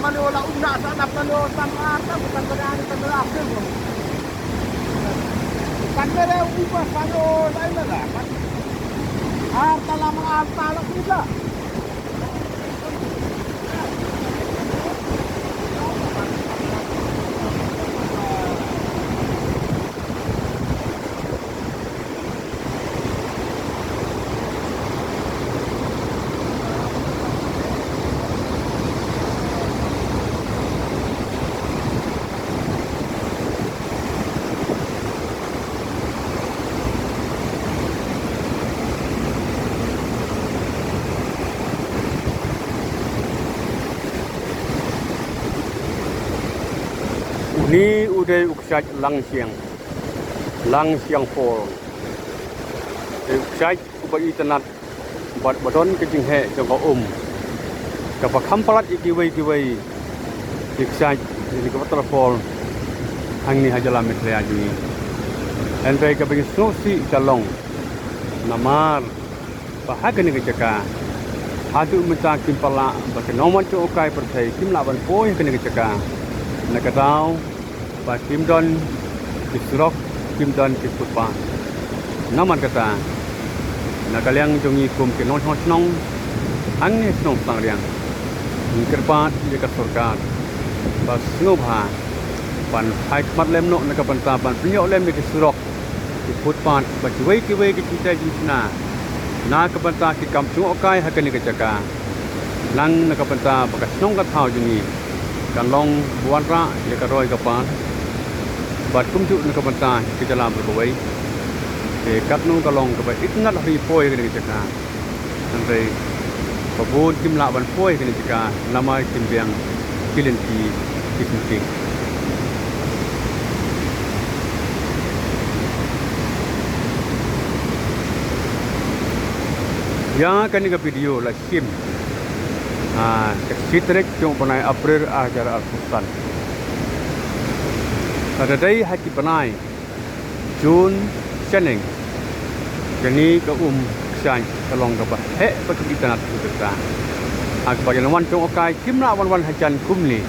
Maniola una sana maniola tamata bukan berani tenggelam kan ada ubah maniola ini lah kan harta lama harta lah bisa Ni udah uksaj lang siang pol. Uksaj ubah internet buat badon kecing he jangka Kapa kampalat ikiwai uksaj ini kapa telepon hang ni hajalah metlea juni. Entai kapa snosi kalong namar bahagia ni kecaka. Hadu minta kimpala bagi nomor cukai percaya kim lawan poin kena kecaka. Nakatau Pak Kim Don Kisrok Kim Don Kispupa Naman kata Nakaliang jongi kum ke non nong Angni snong sang riang Kerpat dekat surga Pas ngubha Pan haikmat lem no nakapanta pan penyok lem dekat surok Kispupa Bacuai kiwai kecita jinsna Na kapanta ki kampung okai hakani kecaka Nang nakapanta bakas nong katau jongi Kan long buan ra dekat roi kapan Bat kumjuk nak bantah ke jalan berkawai. Kat nung kalong ke bat itnat hari poi kena cakap. Sampai babun kim lawan poi kena cakap. Nama kim biang kilinti kilinti. Yang akan ke video lah sim. Sitrek jom panai April ajar al-Fustan. Pada day haki panai Jun Chaneng Jani ke Ksyan kalong ke he pakai internet kita ak bagian wan tong okai kimla wan hajan kumni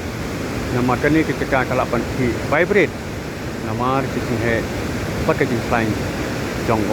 nama kani ketika kalapan ki vibrate nama kising he pakai jin sign jong